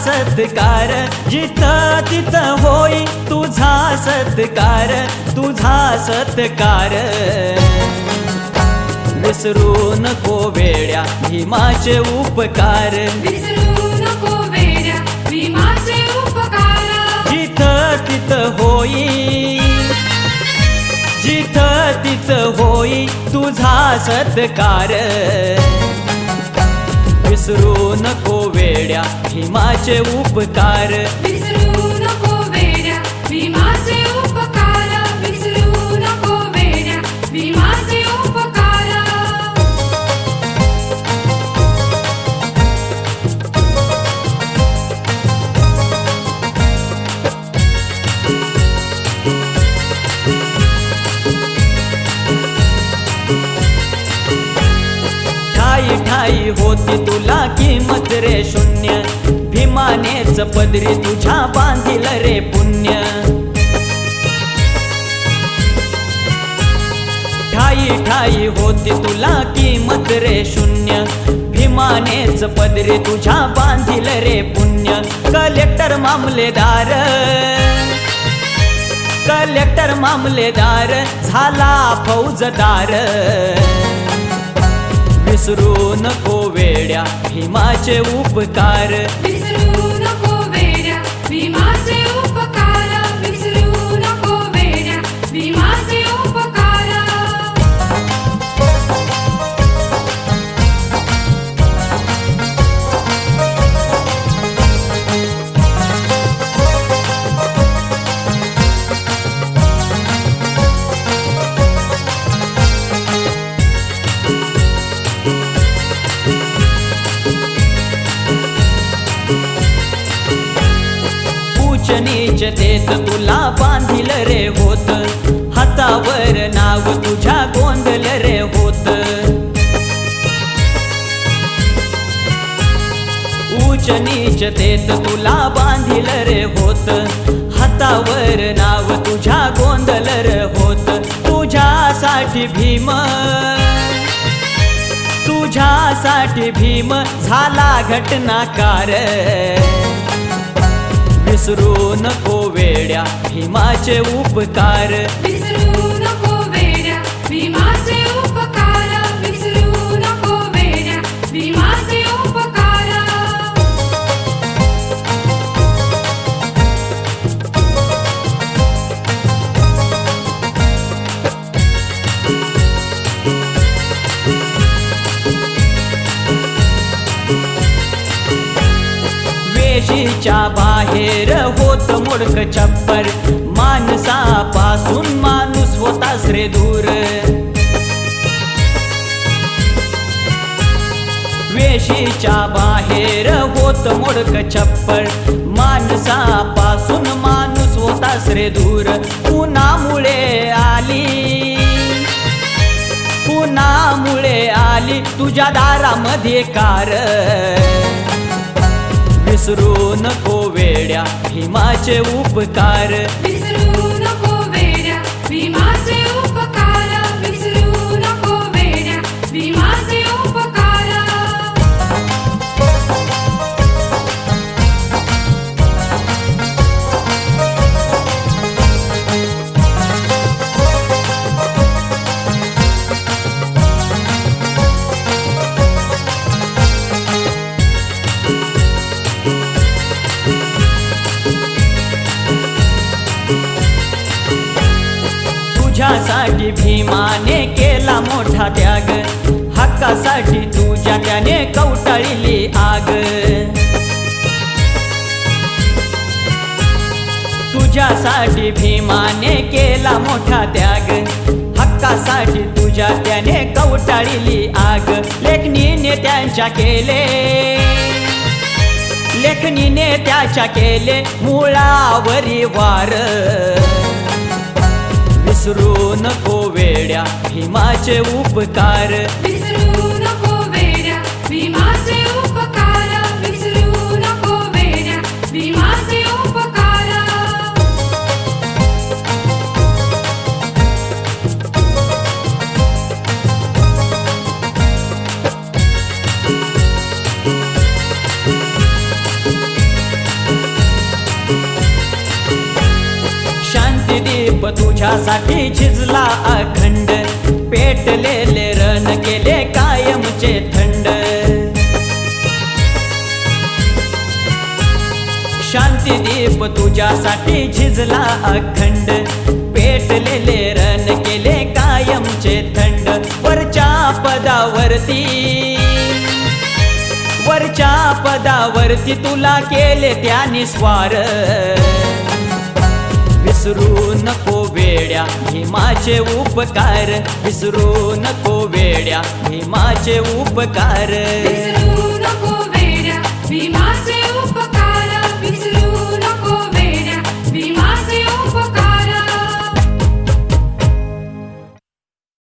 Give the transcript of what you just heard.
सत्कार, जिथं तिथं होई तुझा सत्कार, तुझा सत्कार. विसरू नको वेड्या भीमाचे उपकार, विसरू नको वेड्या भीमाचे उपकार. जिथं तिथं होई, जिथं तिथं होई तुझा सत्कार. विसरू नको वेड्या भीमाचे उपकार, विसरू नको वेड्या भीमाचे उपकार, विसरू नको वेड्या भीमाचे उपकार. ठाई ठाई होती तुला किंमत रे शून्य, भीमानेच पदरी तुझ्या बांधिल रे पुण्य. ठाई ठाई होती तुला किंमत रे शून्य, भीमानेच पदरी तुझ्या बांधिल रे पुण्य. कलेक्टर मामलेदार, कलेक्टर मामलेदार झाला फौजदार. विसरू नको वेड्या भीमाचे उपकार, विसरू नको वेड्या भीमाचे उपकार, विसरू नको वेड्या भीमाचे उपकार. नीच देत तुला बांधिल रे होत, हातावर नाव तुझ्या गोंधल रे होत. ऊच नीच देत तुला बांधिल रे होत, हातावर नाव तुझ्या गोंधल रे होत. तुझ्यासाठी भीम, तुझ्यासाठी भीम झाला घटनाकार. विसरू नको वेड्या भीमाचे उपकार, विसरू नको वेड्या भीमाचे उपकार, विसरू नको वेड्या भीमाचे उपकार. वेशीच्या बाहेर होत मोडक छप्पर, माणसापासून माणूस होता रे दूर. वेशीच्या बाहेर होत मोडक छप्पर, माणसापासून माणूस होता रे दूर. पुण्यामुळे आली, पुण्यामुळे आली तुझ्या दारामध्ये कार. विसरू नको वेड्या भीमाचे उपकार, विसरू नको वेड्या भीमाचे उपकार, विसरू नको वेड्या भीमाचे उपकार. तुझ्यासाठी भीमाने केला मोठा त्याग, हक्कासाठी तुझ्या त्याने कवटाळली आग. तुझ्यासाठी भीमाने केला मोठा त्याग, हक्कासाठी तुझ्या त्याने कवटाळली आग. लेखनीने त्यांच्या केले, लेखनीने त्याच्या केले मुळावरी वार. विसरू नको वेड्या भीमाचे उपकार, विसरू नको वेड्या भीमाचे उपकार, विसरू नको वेड्या भीमाचे उपकार. तुझ्यासाठी झिजला अखंड पेटलेले रण केले कायमचे थंड शांतीदीप तुझ्यासाठी झिजला अखंड पेटलेले रण केले कायमचे थंड वरच्या पदावरती तुला केले त्यानी स्वार विसरू नको वेड्या भीमाचे उपकार विसरू नको वेड्या भीमाचे उपकार विसरू